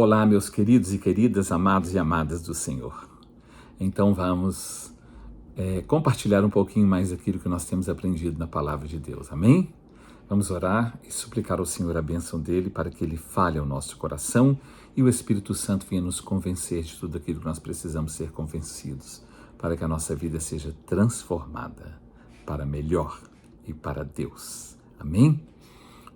Olá, meus queridos e queridas, amados e amadas do Senhor. Então vamos compartilhar um pouquinho mais daquilo que nós temos aprendido na Palavra de Deus, amém? Vamos orar e suplicar ao Senhor a bênção dele para que ele fale ao nosso coração e o Espírito Santo venha nos convencer de tudo aquilo que nós precisamos ser convencidos, para que a nossa vida seja transformada para melhor e para Deus, amém?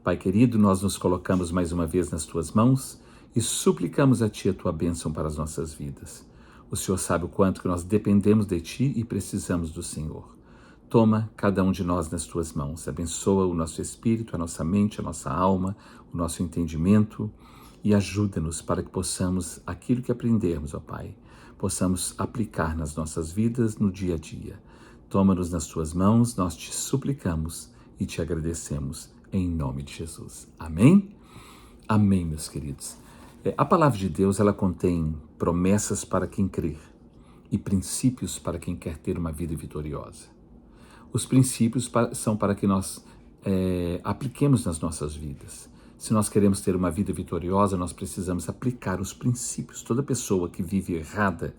Pai querido, nós nos colocamos mais uma vez nas tuas mãos e suplicamos a Ti a Tua bênção para as nossas vidas. O Senhor sabe o quanto que nós dependemos de Ti e precisamos do Senhor. Toma cada um de nós nas Tuas mãos, abençoa o nosso espírito, a nossa mente, a nossa alma, o nosso entendimento e ajuda-nos para que possamos, aquilo que aprendermos, ó Pai, possamos aplicar nas nossas vidas no dia a dia. Toma-nos nas Tuas mãos, nós Te suplicamos e Te agradecemos em nome de Jesus. Amém? Amém, meus queridos. A palavra de Deus, ela contém promessas para quem crer e princípios para quem quer ter uma vida vitoriosa. Os princípios são para que nós apliquemos nas nossas vidas. Se nós queremos ter uma vida vitoriosa, nós precisamos aplicar os princípios. Toda pessoa que vive errada,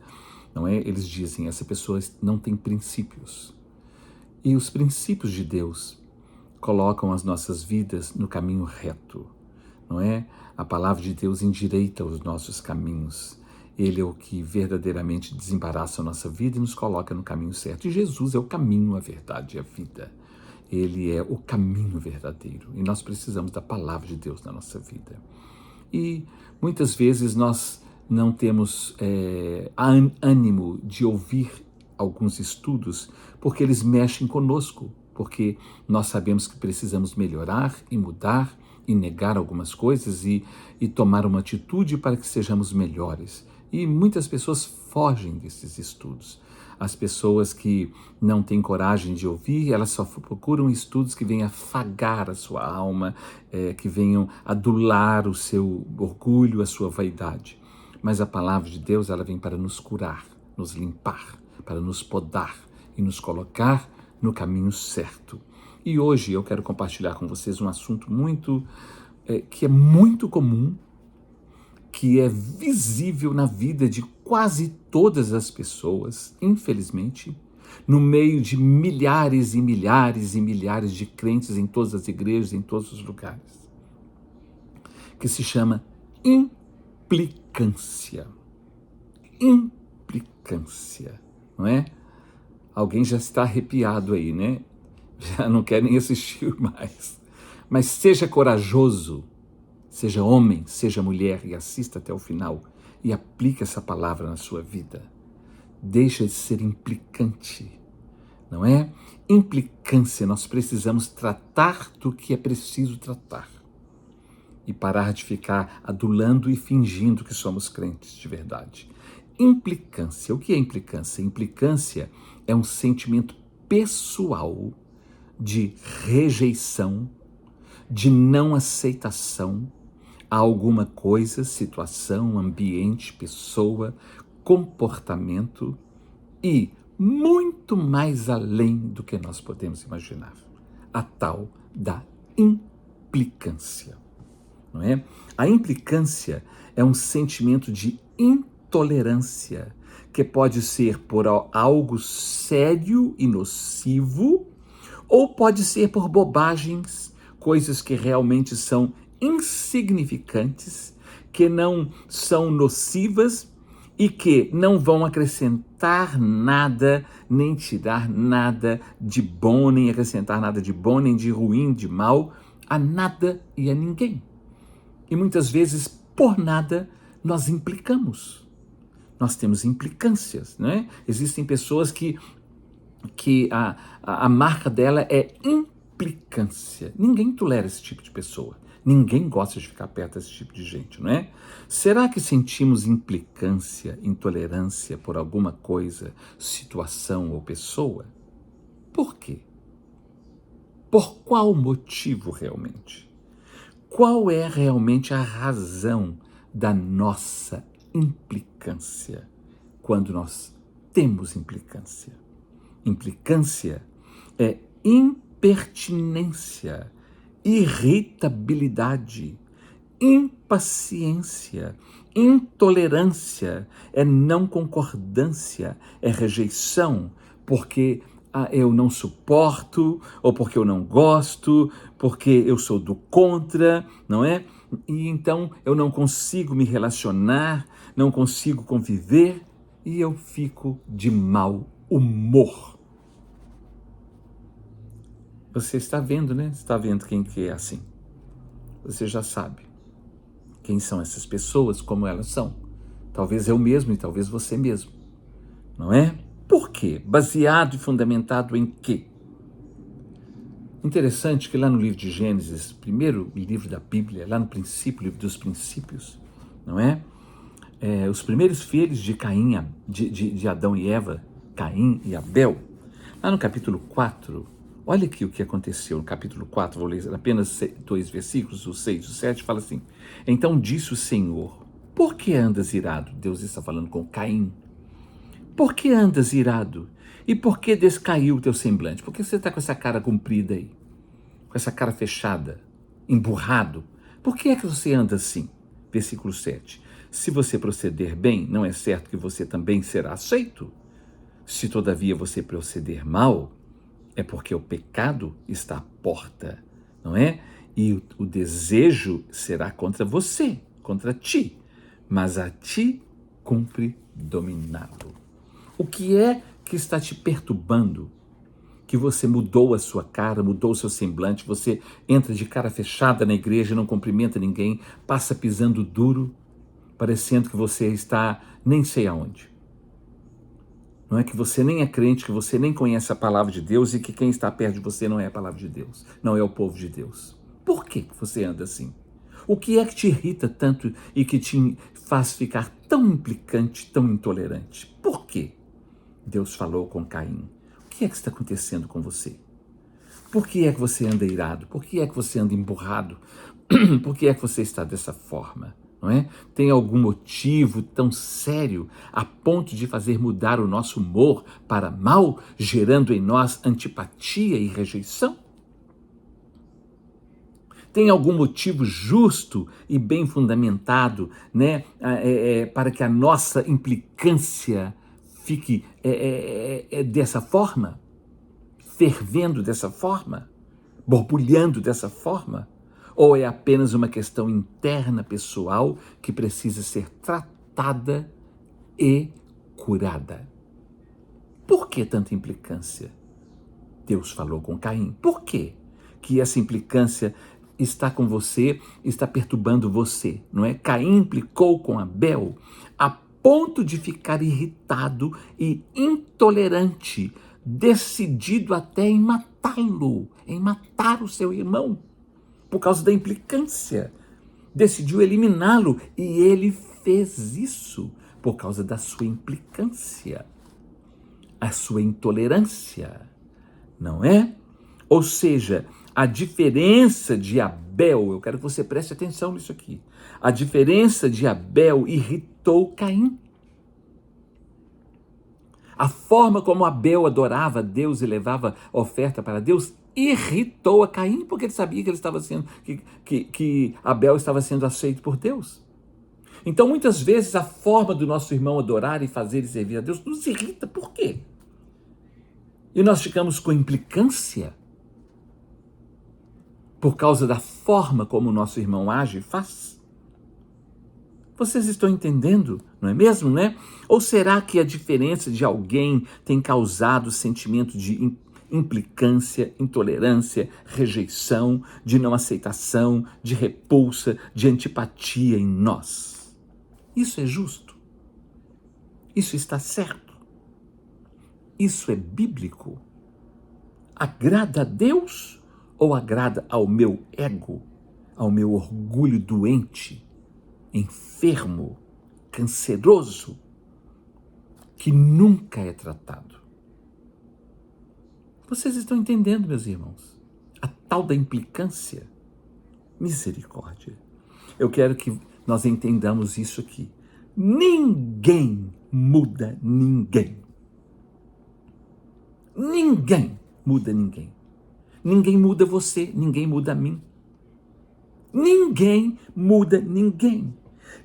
não é? Eles dizem, essa pessoa não tem princípios. E os princípios de Deus colocam as nossas vidas no caminho reto, não é? A palavra de Deus endireita os nossos caminhos. Ele é o que verdadeiramente desembaraça a nossa vida e nos coloca no caminho certo. E Jesus é o caminho, a verdade e a vida. Ele é o caminho verdadeiro. E nós precisamos da palavra de Deus na nossa vida. E muitas vezes nós não temos ânimo de ouvir alguns estudos porque eles mexem conosco, porque nós sabemos que precisamos melhorar e mudar e negar algumas coisas e tomar uma atitude para que sejamos melhores. E muitas pessoas fogem desses estudos. As pessoas que não têm coragem de ouvir, elas só procuram estudos que venham afagar a sua alma, que venham adular o seu orgulho, a sua vaidade. Mas a palavra de Deus, ela vem para nos curar, nos limpar, para nos podar e nos colocar no caminho certo. E hoje eu quero compartilhar com vocês um assunto que é muito comum, que é visível na vida de quase todas as pessoas, infelizmente, no meio de milhares e milhares e milhares de crentes em todas as igrejas, em todos os lugares, que se chama implicância. Implicância, não é? Alguém já está arrepiado aí, né? Já não quer nem assistir mais. Mas seja corajoso, seja homem, seja mulher e assista até o final e aplique essa palavra na sua vida. Deixa de ser implicante, não é? Implicância, nós precisamos tratar do que é preciso tratar e parar de ficar adulando e fingindo que somos crentes de verdade. Implicância, o que é implicância? Implicância é um sentimento pessoal de rejeição, de não aceitação a alguma coisa, situação, ambiente, pessoa, comportamento e muito mais além do que nós podemos imaginar. A tal da implicância, não é? A implicância é um sentimento de intolerância que pode ser por algo sério e nocivo, ou pode ser por bobagens, coisas que realmente são insignificantes, que não são nocivas e que não vão acrescentar nada, nem tirar nada de bom, nem acrescentar nada de bom, nem de ruim, de mal, a nada e a ninguém. E muitas vezes, por nada, nós implicamos. Nós temos implicâncias, né? Existem pessoas que a marca dela é implicância. Ninguém tolera esse tipo de pessoa. Ninguém gosta de ficar perto desse tipo de gente, não é? Será que sentimos implicância, intolerância por alguma coisa, situação ou pessoa? Por quê? Por qual motivo realmente? Qual é realmente a razão da nossa implicância quando nós temos implicância? Implicância é impertinência, irritabilidade, impaciência, intolerância, é não concordância, é rejeição, porque eu não suporto, ou porque eu não gosto, porque eu sou do contra, não é? E então eu não consigo me relacionar, não consigo conviver e eu fico de mau humor. Você está vendo, né? Está vendo quem que é assim. Você já sabe quem são essas pessoas, como elas são. Talvez eu mesmo e talvez você mesmo, não é? Por quê? Baseado e fundamentado em quê? Interessante que lá no livro de Gênesis, primeiro livro da Bíblia, lá no princípio, livro dos princípios, não é? Os primeiros filhos de Caim, de Adão e Eva, Caim e Abel, lá no capítulo 4, olha aqui o que aconteceu no capítulo 4, vou ler apenas 2 versículos, o 6 e o 7, fala assim: Então disse o Senhor, por que andas irado? Deus está falando com Caim. Por que andas irado? E por que descaiu o teu semblante? Por que você está com essa cara comprida aí? Com essa cara fechada, emburrado? Por que é que você anda assim? Versículo 7. Se você proceder bem, não é certo que você também será aceito? Se todavia você proceder mal, é porque o pecado está à porta, não é? E o desejo será contra você, contra ti, mas a ti cumpre dominá-lo. O que é que está te perturbando? Que você mudou a sua cara, mudou o seu semblante, você entra de cara fechada na igreja, não cumprimenta ninguém, passa pisando duro, parecendo que você está nem sei aonde. Não é que você nem é crente, que você nem conhece a palavra de Deus e que quem está perto de você não é a palavra de Deus, não é o povo de Deus. Por que você anda assim? O que é que te irrita tanto e que te faz ficar tão implicante, tão intolerante? Por quê? Deus falou com Caim. O que é que está acontecendo com você? Por que é que você anda irado? Por que é que você anda emburrado? Por que é que você está dessa forma? Não é? Tem algum motivo tão sério a ponto de fazer mudar o nosso humor para mal, gerando em nós antipatia e rejeição? Tem algum motivo justo e bem fundamentado, né, para que a nossa implicância fique dessa forma? Fervendo dessa forma? Borbulhando dessa forma? Ou é apenas uma questão interna, pessoal, que precisa ser tratada e curada? Por que tanta implicância? Deus falou com Caim. Por quê que essa implicância está com você, está perturbando você, não é? Caim implicou com Abel a ponto de ficar irritado e intolerante, decidido até em matá-lo, em matar o seu irmão, por causa da implicância. Decidiu eliminá-lo e ele fez isso por causa da sua implicância, a sua intolerância, não é? Ou seja, a diferença de Abel, eu quero que você preste atenção nisso aqui, a diferença de Abel irritou Caim. A forma como Abel adorava a Deus e levava oferta para Deus irritou a Caim, porque ele sabia que ele estava sendo, que Abel estava sendo aceito por Deus. Então, muitas vezes, a forma do nosso irmão adorar e fazer e servir a Deus nos irrita. Por quê? E nós ficamos com implicância por causa da forma como o nosso irmão age e faz? Vocês estão entendendo, não é mesmo, né? Ou será que a diferença de alguém tem causado sentimento de implicância, intolerância, rejeição, de não aceitação, de repulsa, de antipatia em nós? Isso é justo? Isso está certo? Isso é bíblico? Agrada a Deus ou agrada ao meu ego, ao meu orgulho doente, enfermo, canceroso, que nunca é tratado? Vocês estão entendendo, meus irmãos? A tal da implicância? Misericórdia. Eu quero que nós entendamos isso aqui. Ninguém muda ninguém. Ninguém muda ninguém. Ninguém muda você, ninguém muda a mim. Ninguém muda ninguém.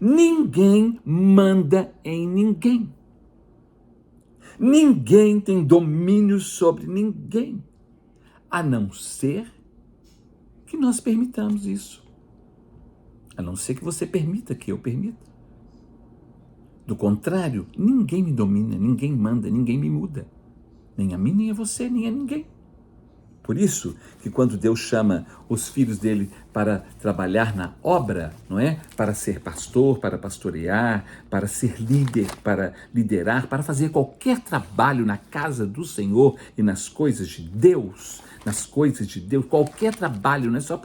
Ninguém manda em ninguém. Ninguém tem domínio sobre ninguém, a não ser que nós permitamos isso. A não ser que você permita que eu permita. Do contrário, ninguém me domina, ninguém manda, ninguém me muda. Nem a mim, nem a você, nem a ninguém. Por isso que quando Deus chama os filhos dele para trabalhar na obra, não é? Para ser pastor, para pastorear, para ser líder, para liderar, para fazer qualquer trabalho na casa do Senhor e nas coisas de Deus, qualquer trabalho, não é só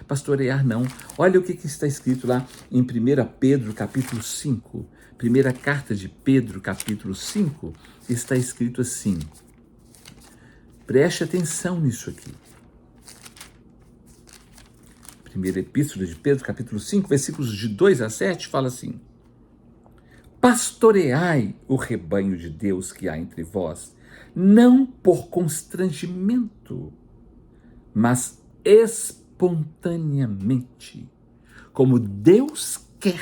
pastorear, não. Olha o que está escrito lá em 1 Pedro, capítulo 5. Primeira carta de Pedro, capítulo 5, está escrito assim. Preste atenção nisso aqui. Primeira epístola de Pedro, capítulo 5, versículos de 2 a 7, fala assim: pastoreai o rebanho de Deus que há entre vós, não por constrangimento, mas espontaneamente, como Deus quer,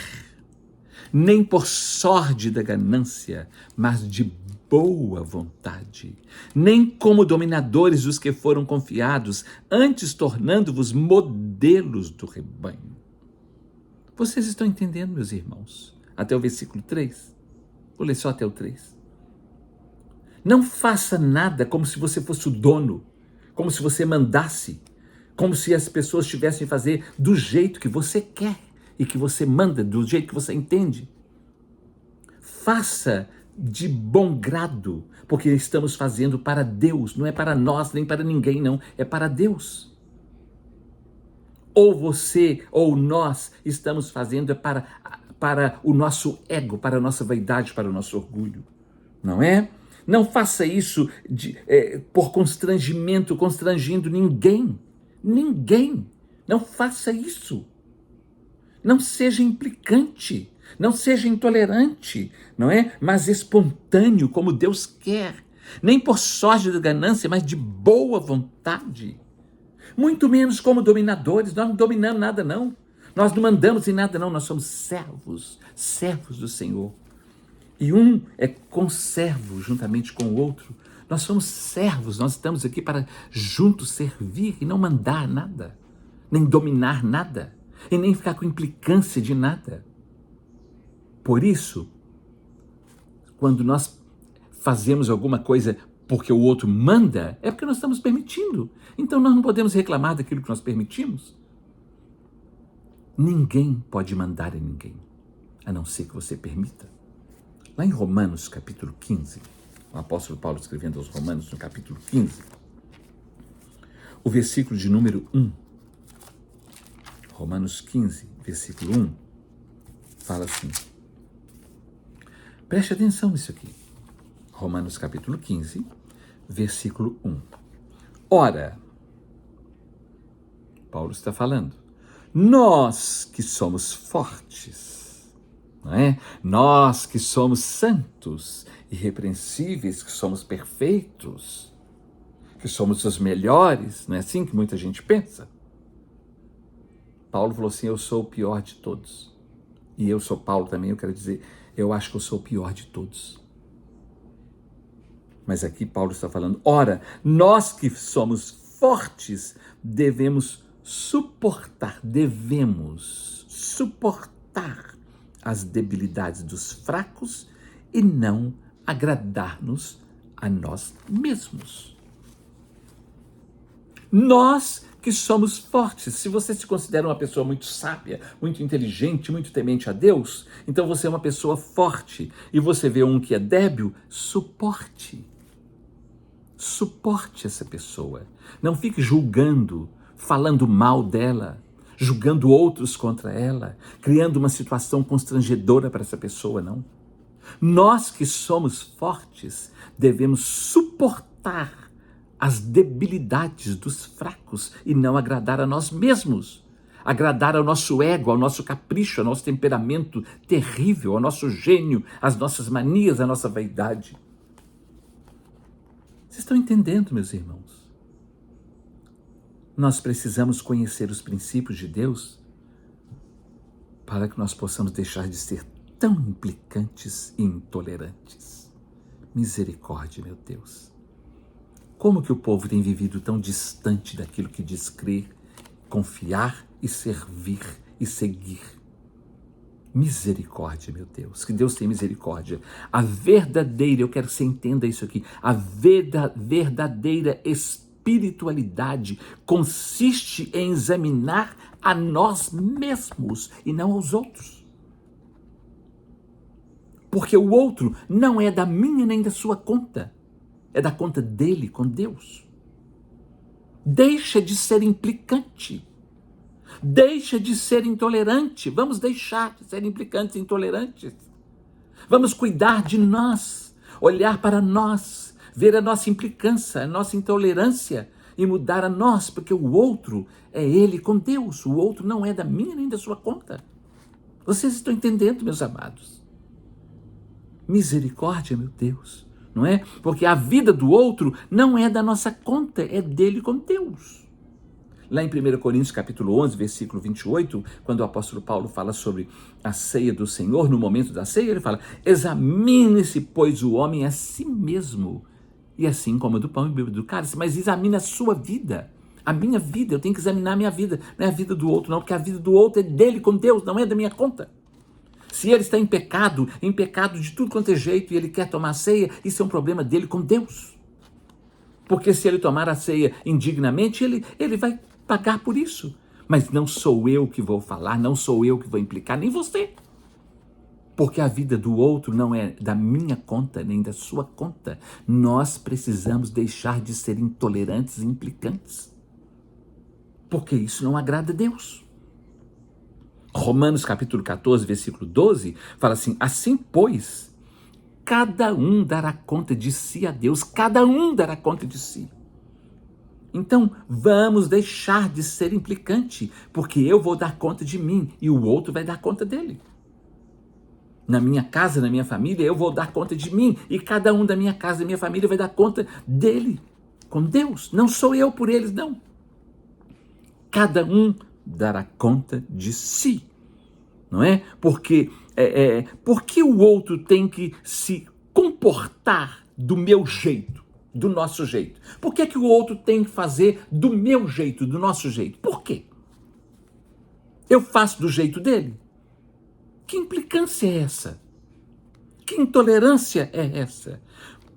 nem por sórdida ganância, mas de boa vontade, nem como dominadores dos que foram confiados, antes tornando-vos modelos do rebanho. Vocês estão entendendo, meus irmãos? Até o versículo 3. Vou ler só até o 3. Não faça nada como se você fosse o dono, como se você mandasse, como se as pessoas tivessem a fazer do jeito que você quer e que você manda, do jeito que você entende. Faça de bom grado, porque estamos fazendo para Deus, não é para nós, nem para ninguém, não, é para Deus. Ou você, ou nós estamos fazendo para o nosso ego, para a nossa vaidade, para o nosso orgulho, não é? Não faça isso por constrangimento, constrangindo ninguém. Ninguém. Não faça isso. Não seja implicante. Não seja intolerante, não é? Mas espontâneo, como Deus quer. Nem por sorte de ganância, mas de boa vontade. Muito menos como dominadores. Nós não dominamos nada, não. Nós não mandamos em nada, não. Nós somos servos do Senhor. E um é conservo juntamente com o outro. Nós somos servos, nós estamos aqui para juntos servir e não mandar nada, nem dominar nada, e nem ficar com implicância de nada. Por isso, quando nós fazemos alguma coisa porque o outro manda, é porque nós estamos permitindo. Então nós não podemos reclamar daquilo que nós permitimos. Ninguém pode mandar em ninguém, a não ser que você permita. Lá em Romanos, capítulo 15, o apóstolo Paulo escrevendo aos Romanos, no capítulo 15, o versículo de número 1, Romanos 15, versículo 1, fala assim, preste atenção nisso aqui, Romanos capítulo 15, versículo 1. Ora, Paulo está falando, nós que somos fortes, não é? Nós que somos santos, irrepreensíveis, que somos perfeitos, que somos os melhores, não é assim que muita gente pensa? Paulo falou assim, eu sou o pior de todos. E eu sou Paulo também, eu quero dizer, eu acho que eu sou o pior de todos. Mas aqui Paulo está falando, ora, nós que somos fortes, devemos suportar as debilidades dos fracos e não agradar-nos a nós mesmos. Nós que somos fortes. Se você se considera uma pessoa muito sábia, muito inteligente, muito temente a Deus, então você é uma pessoa forte. E você vê um que é débil, suporte. Suporte essa pessoa. Não fique julgando, falando mal dela, julgando outros contra ela, criando uma situação constrangedora para essa pessoa, não. Nós que somos fortes devemos suportar as debilidades dos fracos e não agradar a nós mesmos, agradar ao nosso ego, ao nosso capricho, ao nosso temperamento terrível, ao nosso gênio, às nossas manias, à nossa vaidade. Vocês estão entendendo, meus irmãos? Nós precisamos conhecer os princípios de Deus para que nós possamos deixar de ser tão implicantes e intolerantes. Misericórdia, meu Deus. Como que o povo tem vivido tão distante daquilo que diz crer, confiar e servir e seguir? Misericórdia, meu Deus. Que Deus tenha misericórdia. A verdadeira, eu quero que você entenda isso aqui, a verdadeira espiritualidade consiste em examinar a nós mesmos e não aos outros. Porque o outro não é da minha nem da sua conta. É da conta dele com Deus. Deixa de ser implicante. Deixa de ser intolerante. Vamos deixar de ser implicantes e intolerantes. Vamos cuidar de nós. Olhar para nós. Ver a nossa implicância, a nossa intolerância e mudar a nós. Porque o outro é ele com Deus. O outro não é da minha nem da sua conta. Vocês estão entendendo, meus amados? Misericórdia, meu Deus. Não é? Porque a vida do outro não é da nossa conta, é dele com Deus. Lá em 1 Coríntios capítulo 11, versículo 28, quando o apóstolo Paulo fala sobre a ceia do Senhor, no momento da ceia, ele fala: examine-se, pois, o homem a si mesmo, e assim coma do pão e beba do cálice. Mas examine a sua vida, a minha vida, eu tenho que examinar a minha vida, não é a vida do outro não, porque a vida do outro é dele com Deus, não é da minha conta. Se ele está em pecado de tudo quanto é jeito, e ele quer tomar a ceia, isso é um problema dele com Deus. Porque se ele tomar a ceia indignamente, ele vai pagar por isso. Mas não sou eu que vou falar, não sou eu que vou implicar, nem você. Porque a vida do outro não é da minha conta, nem da sua conta. Nós precisamos deixar de ser intolerantes e implicantes. Porque isso não agrada a Deus. Romanos capítulo 14, versículo 12, fala assim: assim, pois, cada um dará conta de si a Deus, cada um dará conta de si. Então, vamos deixar de ser implicante, porque eu vou dar conta de mim e o outro vai dar conta dele. Na minha casa, na minha família, eu vou dar conta de mim e cada um da minha casa, da minha família vai dar conta dele, com Deus. Não sou eu por eles, não. Cada um dará conta de si, não é? Porque o outro tem que se comportar do meu jeito, do nosso jeito? Por que o outro tem que fazer do meu jeito, do nosso jeito? Por quê? Eu faço do jeito dele? Que implicância é essa? Que intolerância é essa?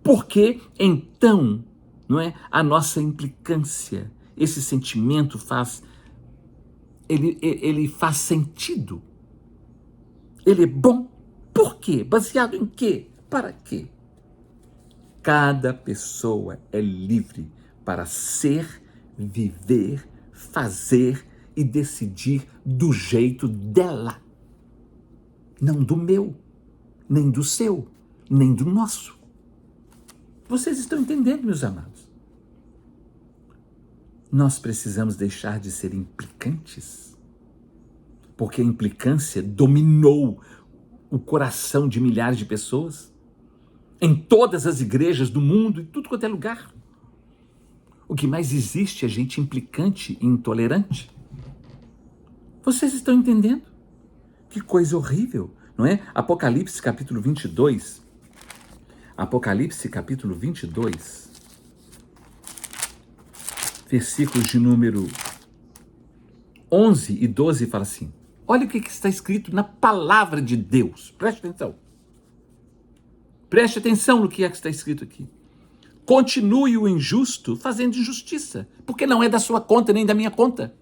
Porque então, não é? A nossa implicância, esse sentimento ele faz sentido. Ele é bom. Por quê? Baseado em quê? Para quê? Cada pessoa é livre para ser, viver, fazer e decidir do jeito dela. Não do meu, nem do seu, nem do nosso. Vocês estão entendendo, meus amados? Nós precisamos deixar de ser implicantes, porque a implicância dominou o coração de milhares de pessoas, em todas as igrejas do mundo, em tudo quanto é lugar. O que mais existe é gente implicante e intolerante. Vocês estão entendendo? Que coisa horrível, não é? Apocalipse capítulo 22. Apocalipse capítulo 22. Versículos de número 11 e 12 fala assim: olha o que está escrito na palavra de Deus. Preste atenção. Preste atenção no que está escrito aqui. Continue o injusto fazendo injustiça, porque não é da sua conta nem da minha conta.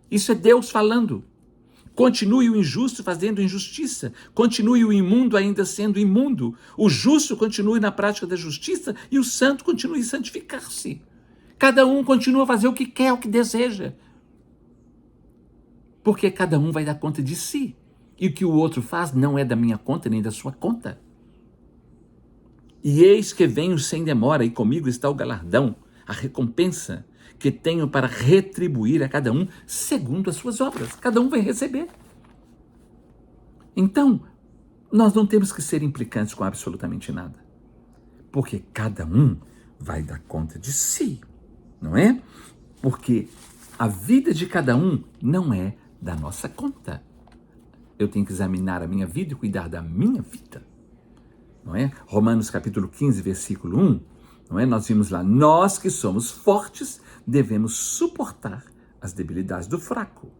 Isso é Deus falando. Continue o injusto fazendo injustiça. Continue o imundo ainda sendo imundo. O justo continue na prática da justiça e o santo continue a santificar-se. Cada um continua a fazer o que quer, o que deseja. Porque cada um vai dar conta de si. E o que o outro faz não é da minha conta nem da sua conta. E eis que venho sem demora, e comigo está o galardão, a recompensa que tenho para retribuir a cada um segundo as suas obras. Cada um vai receber. Então, nós não temos que ser implicantes com absolutamente nada. Porque cada um vai dar conta de si, não é? Porque a vida de cada um não é da nossa conta. eu tenho que examinar a minha vida e cuidar da minha vida. Não é? Romanos capítulo 15, versículo 1, não é? Nós vimos lá, nós que somos fortes devemos suportar as debilidades do fraco.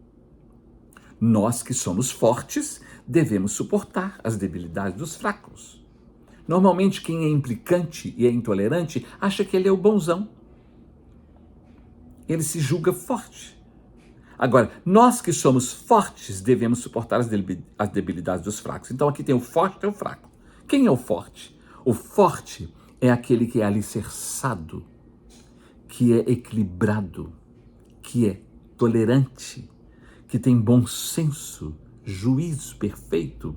Nós que somos fortes devemos suportar as debilidades dos fracos. Normalmente quem é implicante e é intolerante acha que ele é o bonzão. Ele se julga forte. Agora, nós que somos fortes devemos suportar as debilidades dos fracos. Então aqui tem o forte e o fraco. Quem é o forte? O forte é aquele que é alicerçado, que é equilibrado, que é tolerante, que tem bom senso, juízo perfeito,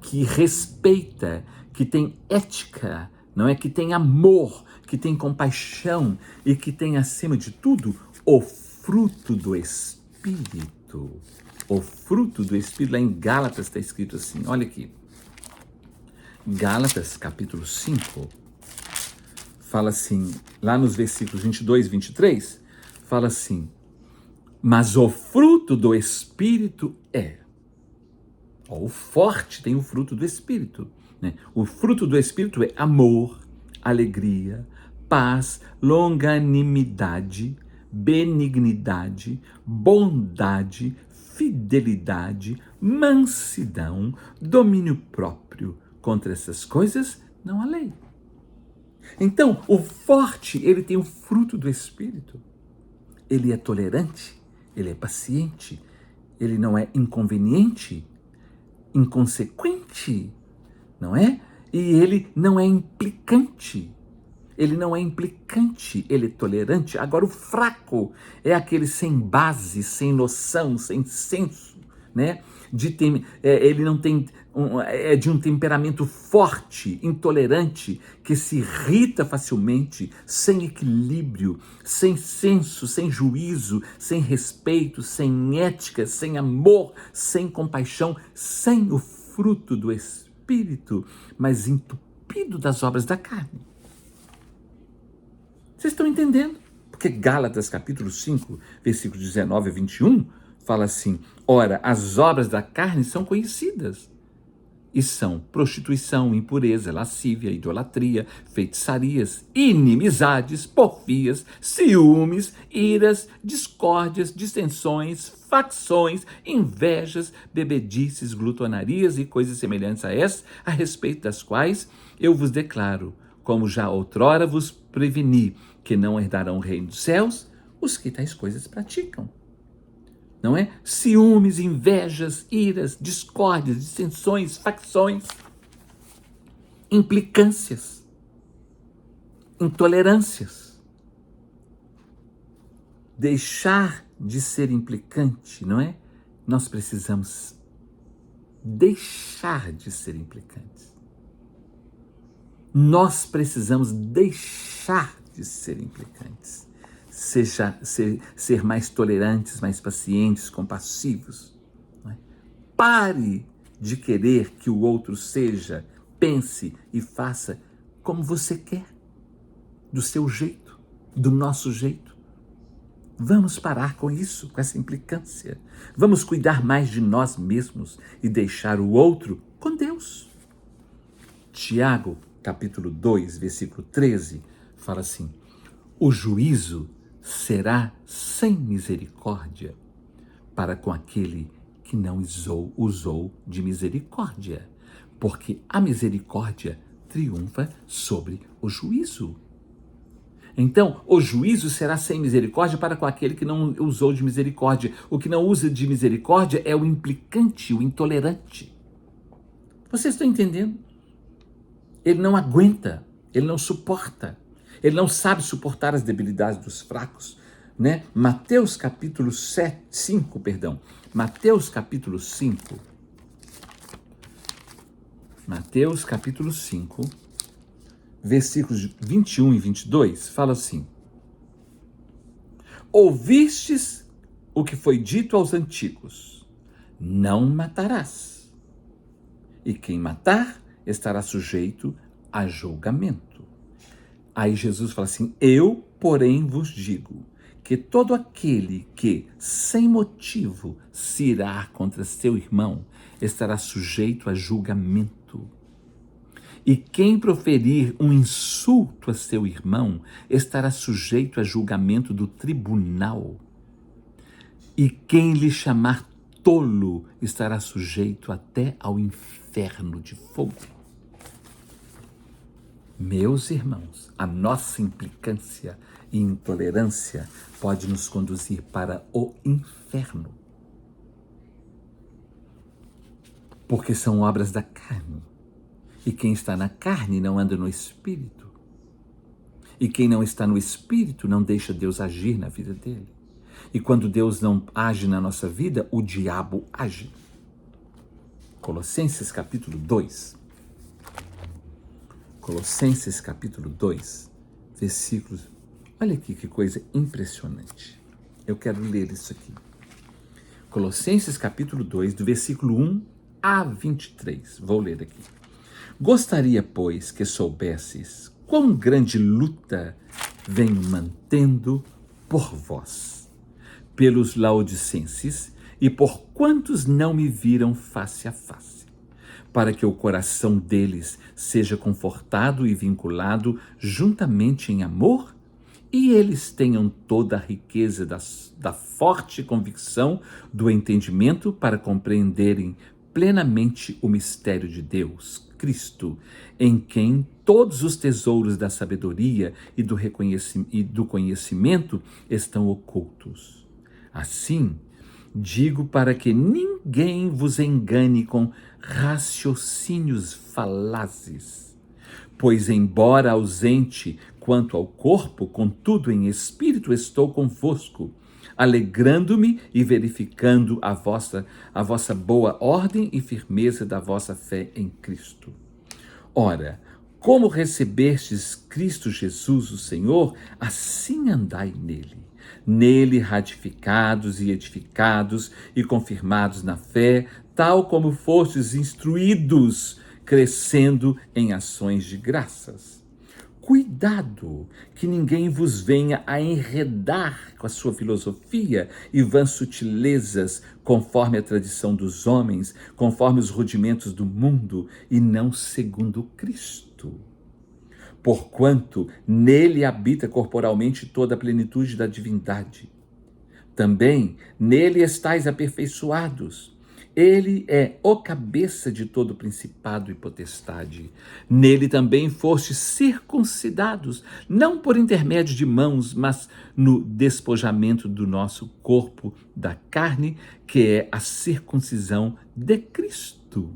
que respeita, que tem ética, não é? Que tem amor, que tem compaixão e que tem, acima de tudo, o fruto do Espírito. O fruto do Espírito, lá em Gálatas está escrito assim, olha aqui. Gálatas, capítulo 5, fala assim, lá nos versículos 22 e 23, fala assim, mas o fruto do Espírito é. O forte tem o fruto do Espírito, né? O fruto do Espírito é amor, alegria, paz, longanimidade, benignidade, bondade, fidelidade, mansidão, domínio próprio. Contra essas coisas não há lei. Então, o forte, ele tem o fruto do Espírito. Ele é tolerante, ele é paciente, ele não é inconveniente, inconsequente, não é? E ele não é implicante. Ele não é implicante, ele é tolerante. Agora, o fraco é aquele sem base, sem noção, sem senso, né? Ele não tem é de um temperamento forte, intolerante, que se irrita facilmente, sem equilíbrio, sem senso, sem juízo, sem respeito, sem ética, sem amor, sem compaixão, sem o fruto do Espírito, mas entupido das obras da carne. Vocês estão entendendo? Porque Gálatas capítulo 5, versículos 19 a 21, fala assim, ora, as obras da carne são conhecidas, e são prostituição, impureza, lascívia, idolatria, feitiçarias, inimizades, porfias, ciúmes, iras, discórdias, dissensões, facções, invejas, bebedices, glutonarias e coisas semelhantes a essas, a respeito das quais eu vos declaro, como já outrora vos preveni, que não herdarão o reino dos céus os que tais coisas praticam. Não é? Ciúmes, invejas, iras, discórdias, dissensões, facções, implicâncias, intolerâncias. Deixar de ser implicante, não é? Nós precisamos deixar de ser implicantes. Nós precisamos deixar de ser implicantes. Ser mais tolerantes, mais pacientes, compassivos. Não é? Pare de querer que o outro seja, pense e faça como você quer, do seu jeito, do nosso jeito. Vamos parar com isso, com essa implicância. Vamos cuidar mais de nós mesmos e deixar o outro com Deus. Tiago, capítulo 2, versículo 13, fala assim, o juízo será sem misericórdia para com aquele que não usou de misericórdia, porque a misericórdia triunfa sobre o juízo. Então, o juízo será sem misericórdia para com aquele que não usou de misericórdia. O que não usa de misericórdia é o implicante, o intolerante. Vocês estão entendendo? Ele não aguenta, ele não suporta. Ele não sabe suportar as debilidades dos fracos, né? Mateus capítulo 5, Mateus capítulo 5. Mateus capítulo 5, versículos 21 e 22, fala assim, ouvistes o que foi dito aos antigos, não matarás, e quem matar estará sujeito a julgamento. Aí Jesus fala assim, eu, porém, vos digo porque todo aquele que, sem motivo, se irá contra seu irmão, estará sujeito a julgamento. E quem proferir um insulto a seu irmão, estará sujeito a julgamento do tribunal. E quem lhe chamar tolo, estará sujeito até ao inferno de fogo. Meus irmãos, a nossa implicância e intolerância pode nos conduzir para o inferno. Porque são obras da carne. E quem está na carne não anda no Espírito. E quem não está no Espírito não deixa Deus agir na vida dele. E quando Deus não age na nossa vida, o diabo age. Colossenses capítulo 2. Colossenses capítulo 2, versículos. Olha aqui que coisa impressionante. Eu quero ler isso aqui. Colossenses capítulo 2, do versículo 1 a 23. Vou ler aqui. Gostaria, pois, que soubesses quão grande luta venho mantendo por vós, pelos laodicenses e por quantos não me viram face a face, para que o coração deles seja confortado e vinculado juntamente em amor, e eles tenham toda a riqueza da forte convicção do entendimento para compreenderem plenamente o mistério de Deus, Cristo, em quem todos os tesouros da sabedoria e do conhecimento estão ocultos. Assim, digo para que ninguém vos engane com raciocínios falazes, pois embora ausente quanto ao corpo, contudo em espírito estou convosco, alegrando-me e verificando a vossa boa ordem e firmeza da vossa fé em Cristo. Ora, como recebestes Cristo Jesus, o Senhor, assim andai nele. Nele ratificados e edificados e confirmados na fé, tal como fostes instruídos, crescendo em ações de graças. Cuidado que ninguém vos venha a enredar com a sua filosofia e vãs sutilezas, conforme a tradição dos homens, conforme os rudimentos do mundo, e não segundo Cristo. Porquanto nele habita corporalmente toda a plenitude da divindade. Também nele estáis aperfeiçoados. Ele é o cabeça de todo principado e potestade. Nele também fostes circuncidados, não por intermédio de mãos, mas no despojamento do nosso corpo da carne, que é a circuncisão de Cristo.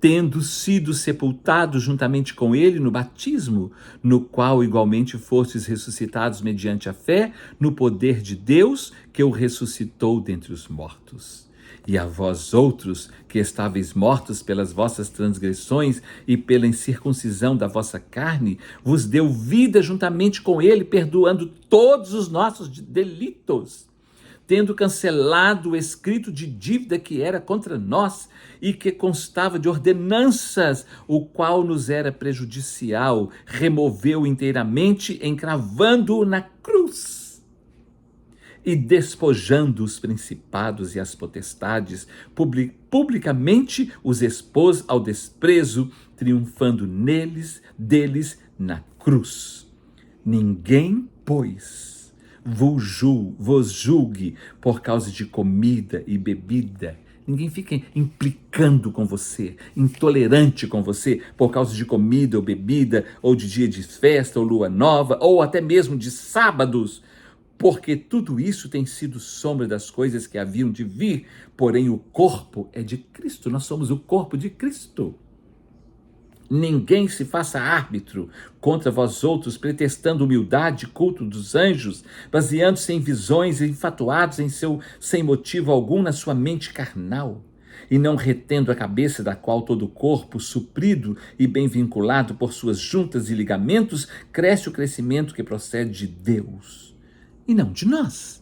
Tendo sido sepultados juntamente com ele no batismo, no qual igualmente fostes ressuscitados mediante a fé, no poder de Deus, que o ressuscitou dentre os mortos. E a vós outros, que estáveis mortos pelas vossas transgressões e pela incircuncisão da vossa carne, vos deu vida juntamente com ele, perdoando todos os nossos delitos, tendo cancelado o escrito de dívida que era contra nós e que constava de ordenanças, o qual nos era prejudicial, removeu inteiramente, encravando-o na cruz. E despojando os principados e as potestades, publicamente os expôs ao desprezo, triunfando deles na cruz. Ninguém, pois, vos julgue por causa de comida e bebida. Ninguém fica implicando com você, intolerante com você por causa de comida ou bebida, ou de dia de festa ou lua nova, ou até mesmo de sábados, porque tudo isso tem sido sombra das coisas que haviam de vir, porém o corpo é de Cristo, nós somos o corpo de Cristo. Ninguém se faça árbitro contra vós outros, pretextando humildade, culto dos anjos, baseando-se em visões e infatuados sem motivo algum na sua mente carnal, e não retendo a cabeça da qual todo o corpo, suprido e bem vinculado por suas juntas e ligamentos, cresce o crescimento que procede de Deus, e não de nós.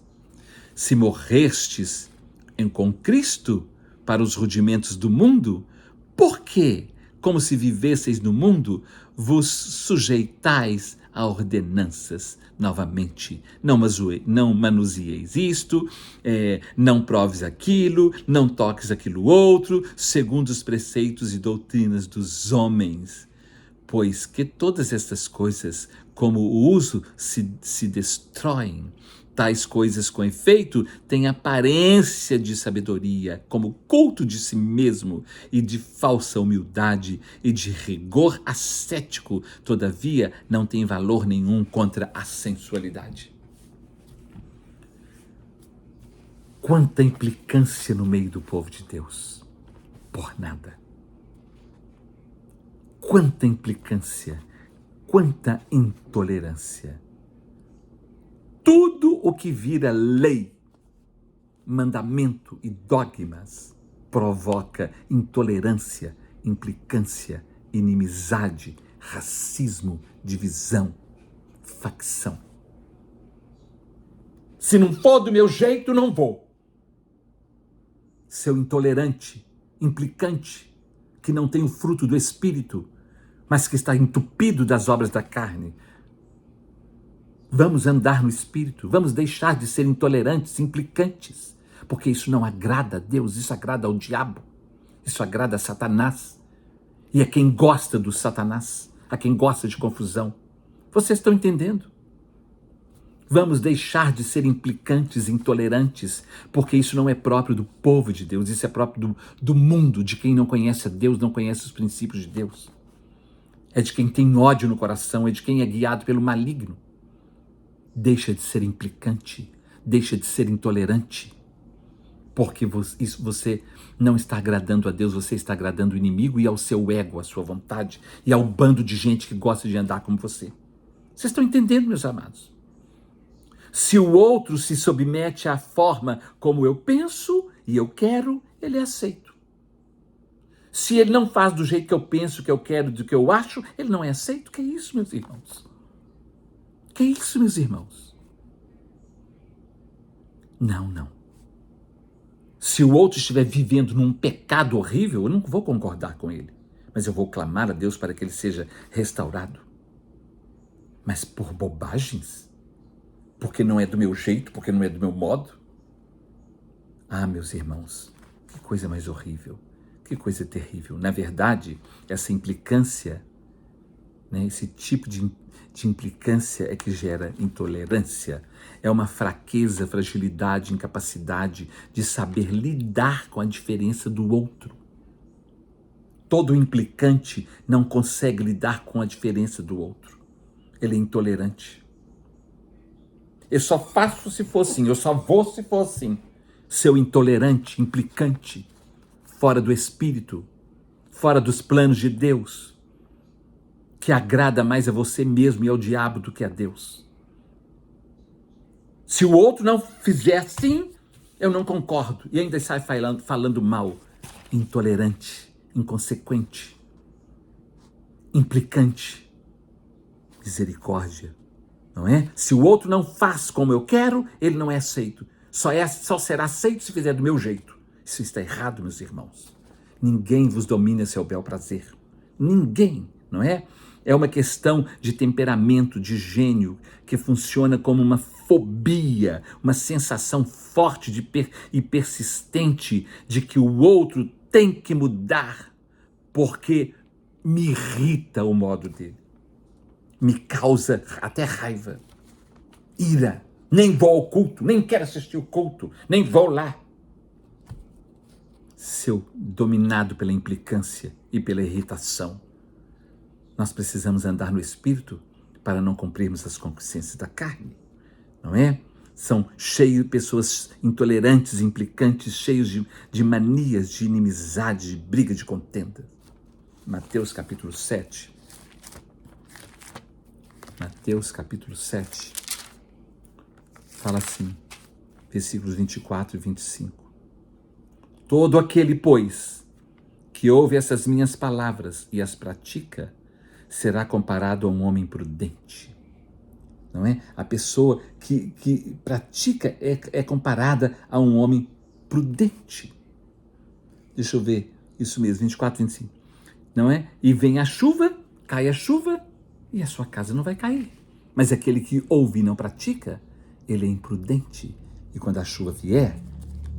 Se morrestes com Cristo para os rudimentos do mundo, por que, como se vivesseis no mundo, vos sujeitais a ordenanças novamente. Não manusieis isto, não proves aquilo, não toques aquilo outro, segundo os preceitos e doutrinas dos homens. Pois que todas estas coisas, como o uso, se destroem. Tais coisas, com efeito, têm aparência de sabedoria, como culto de si mesmo e de falsa humildade e de rigor ascético, todavia não tem valor nenhum contra a sensualidade. Quanta implicância no meio do povo de Deus, por nada. Quanta implicância, quanta intolerância. Tudo o que vira lei, mandamento e dogmas provoca intolerância, implicância, inimizade, racismo, divisão, facção. Se não for do meu jeito, não vou. Seu intolerante, implicante, que não tem o fruto do Espírito, mas que está entupido das obras da carne. Vamos andar no Espírito, vamos deixar de ser intolerantes, implicantes, porque isso não agrada a Deus, isso agrada ao diabo, isso agrada a Satanás, e a quem gosta do Satanás, a quem gosta de confusão. Vocês estão entendendo? Vamos deixar de ser implicantes, intolerantes, porque isso não é próprio do povo de Deus, isso é próprio do mundo, de quem não conhece a Deus, não conhece os princípios de Deus. É de quem tem ódio no coração, é de quem é guiado pelo maligno. Deixa de ser implicante, deixa de ser intolerante, porque você não está agradando a Deus, você está agradando o inimigo e ao seu ego, à sua vontade, e ao bando de gente que gosta de andar como você. Vocês estão entendendo, meus amados? Se o outro se submete à forma como eu penso e eu quero, ele é aceito. Se ele não faz do jeito que eu penso, que eu quero, do que eu acho, ele não é aceito. Que isso, meus irmãos? Que isso, meus irmãos? Não. Se o outro estiver vivendo num pecado horrível, eu não vou concordar com ele. Mas eu vou clamar a Deus para que ele seja restaurado. Mas por bobagens? Porque não é do meu jeito, porque não é do meu modo? Ah, meus irmãos, que coisa mais horrível, que coisa terrível. Na verdade, essa implicância, esse tipo de implicância é que gera intolerância. É uma fraqueza, fragilidade, incapacidade de saber lidar com a diferença do outro. Todo implicante não consegue lidar com a diferença do outro. Ele é intolerante. Eu só faço se for assim, eu só vou se for assim. Seu intolerante, implicante, fora do Espírito, fora dos planos de Deus, que agrada mais a você mesmo e ao diabo do que a Deus. Se o outro não fizer assim, eu não concordo. E ainda sai falando mal. Intolerante, inconsequente, implicante. Misericórdia. Não é? Se o outro não faz como eu quero, ele não é aceito. Só será aceito se fizer do meu jeito. Isso está errado, meus irmãos. Ninguém vos domina a seu bel prazer. Ninguém, não é? É uma questão de temperamento, de gênio, que funciona como uma fobia, uma sensação forte e persistente de que o outro tem que mudar, porque me irrita o modo dele. Me causa até raiva, ira. Nem vou ao culto, nem quero assistir o culto, nem vou lá. Seu dominado pela implicância e pela irritação. Nós precisamos andar no Espírito para não cumprirmos as concupiscências da carne, não é? São cheios de pessoas intolerantes, implicantes, cheios de manias, de inimizade, de briga, de contenda. Mateus capítulo 7. Mateus capítulo 7, fala assim, versículos 24 e 25. Todo aquele, pois, que ouve essas minhas palavras e as pratica, será comparado a um homem prudente. Não é? A pessoa que pratica é comparada a um homem prudente. Deixa eu ver, isso mesmo, 24 e 25. Não é? E vem a chuva, cai a chuva, e a sua casa não vai cair. Mas aquele que ouve e não pratica, ele é imprudente. E quando a chuva vier,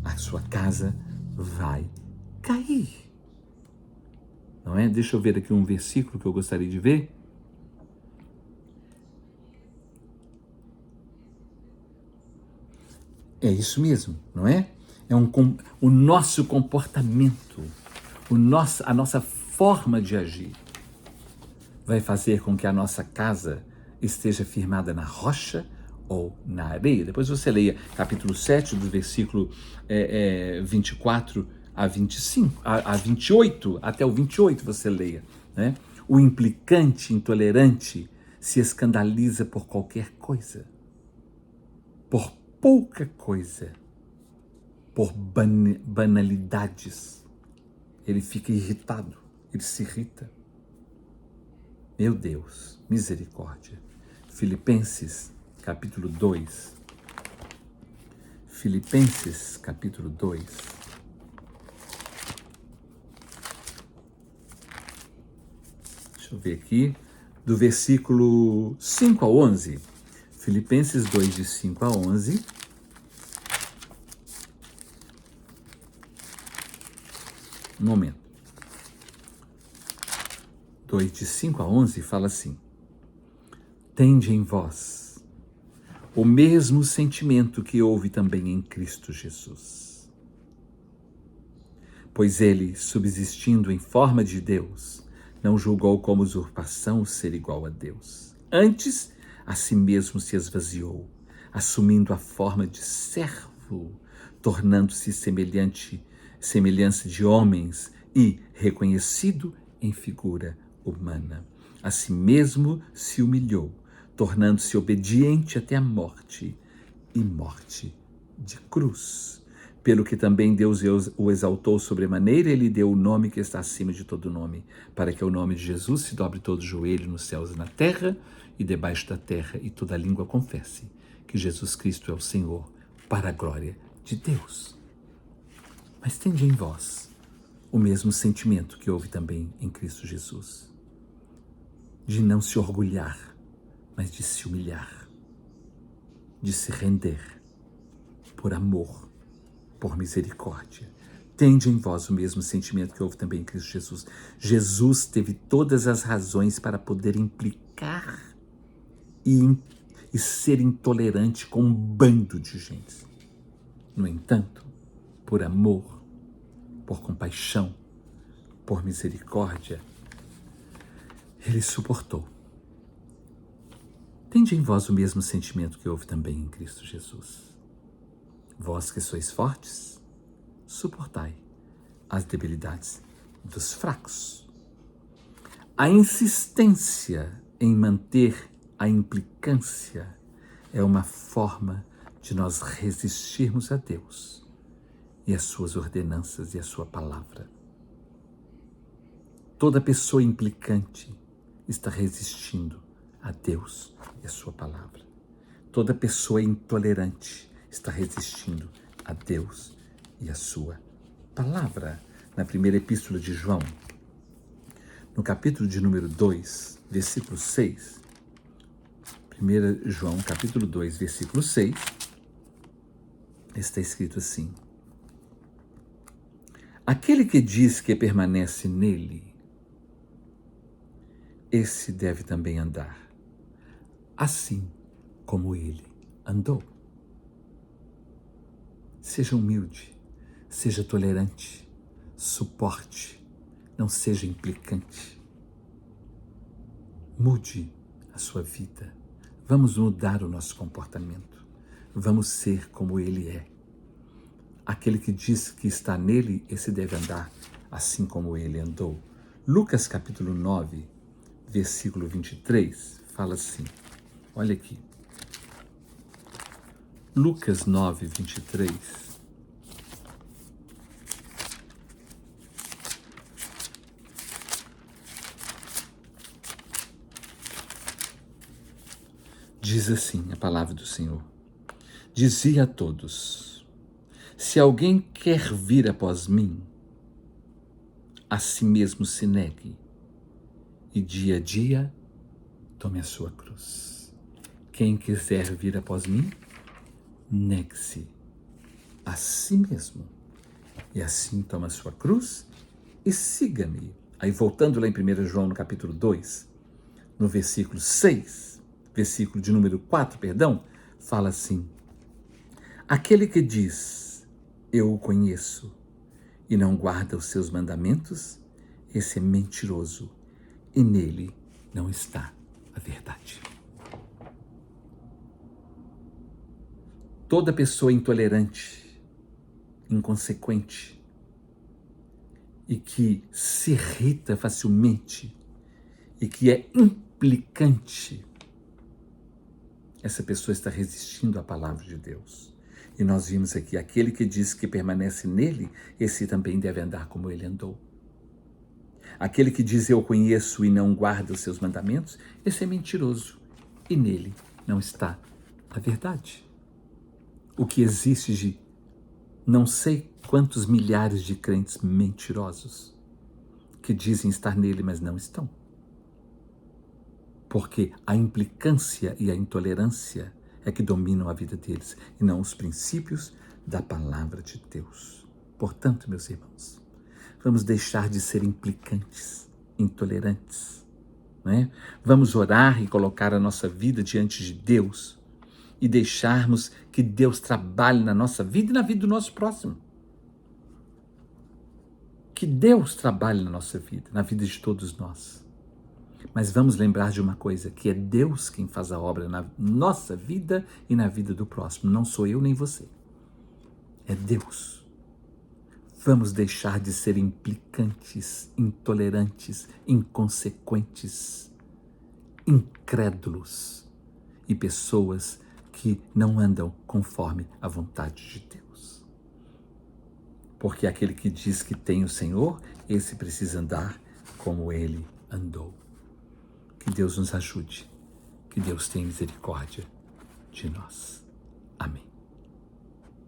a sua casa vai cair. Não é? Deixa eu ver aqui um versículo que eu gostaria de ver. É isso mesmo, não é? O nosso comportamento, a nossa forma de agir vai fazer com que a nossa casa esteja firmada na rocha ou na areia. Depois você leia capítulo 7, do versículo 24 a 25, a 28, até o 28 você leia. Né? O implicante, intolerante, se escandaliza por qualquer coisa, por pouca coisa, por banalidades. Ele fica irritado, ele se irrita. Meu Deus, misericórdia. Filipenses, capítulo 2. Filipenses, capítulo 2. Deixa eu ver aqui, do versículo 5 ao 11. Filipenses 2, de 5 a 11. Um momento. 2, de 5 a 11 fala assim: tende em vós o mesmo sentimento que houve também em Cristo Jesus. Pois ele, subsistindo em forma de Deus, não julgou como usurpação o ser igual a Deus. Antes, a si mesmo se esvaziou, assumindo a forma de servo, tornando-se semelhança de homens e reconhecido em figura humana. A si mesmo se humilhou, tornando-se obediente até a morte, e morte de cruz. Pelo que também Deus o exaltou sobremaneira, ele deu o nome que está acima de todo nome, para que o nome de Jesus se dobre todo o joelho nos céus e na terra, e debaixo da terra, e toda língua confesse que Jesus Cristo é o Senhor, para a glória de Deus. Mas tende em vós o mesmo sentimento que houve também em Cristo Jesus, de não se orgulhar, mas de se humilhar, de se render por amor, por misericórdia. Tende em vós o mesmo sentimento que houve também em Cristo Jesus. Jesus teve todas as razões para poder implicar e ser intolerante com um bando de gente. No entanto, por amor, por compaixão, por misericórdia, ele suportou. Tende em vós o mesmo sentimento que houve também em Cristo Jesus. Vós que sois fortes, suportai as debilidades dos fracos. A insistência em manter a implicância é uma forma de nós resistirmos a Deus e às suas ordenanças e à sua palavra. Toda pessoa implicante está resistindo a Deus e a sua palavra. Toda pessoa intolerante está resistindo a Deus e a sua palavra. Na primeira epístola de João, no capítulo de número 2, versículo 6, 1 João, capítulo 2, versículo 6, está escrito assim: aquele que diz que permanece nele, esse deve também andar, assim como ele andou. Seja humilde, seja tolerante, suporte, não seja implicante. Mude a sua vida. Vamos mudar o nosso comportamento. Vamos ser como ele é. Aquele que diz que está nele, esse deve andar assim como ele andou. Lucas capítulo 9, versículo 23, fala assim, olha aqui. Lucas 9, 23. Diz assim a palavra do Senhor: dizia a todos, se alguém quer vir após mim, a si mesmo se negue, e dia a dia tome a sua cruz. Quem quiser vir após mim, negue-se a si mesmo. E assim toma a sua cruz e siga-me. Aí voltando lá em 1 João, no capítulo 2, no versículo 6, versículo de número 4, fala assim: aquele que diz, eu o conheço, e não guarda os seus mandamentos, esse é mentiroso, e nele não está a verdade. Toda pessoa intolerante, inconsequente e que se irrita facilmente e que é implicante, essa pessoa está resistindo à palavra de Deus. E nós vimos aqui, aquele que diz que permanece nele, esse também deve andar como ele andou. Aquele que diz eu conheço e não guarda os seus mandamentos, esse é mentiroso e nele não está a verdade. O que existe de não sei quantos milhares de crentes mentirosos que dizem estar nele, mas não estão. Porque a implicância e a intolerância é que dominam a vida deles e não os princípios da palavra de Deus. Portanto, meus irmãos, vamos deixar de ser implicantes, intolerantes, né? Vamos orar e colocar a nossa vida diante de Deus e deixarmos que Deus trabalhe na nossa vida e na vida do nosso próximo. Que Deus trabalhe na nossa vida, na vida de todos nós. Mas vamos lembrar de uma coisa, que é Deus quem faz a obra na nossa vida e na vida do próximo. Não sou eu nem você. É Deus. Vamos deixar de ser implicantes, intolerantes, inconsequentes, incrédulos e pessoas que não andam conforme a vontade de Deus. Porque aquele que diz que tem o Senhor, esse precisa andar como ele andou. Que Deus nos ajude, que Deus tenha misericórdia de nós. Amém.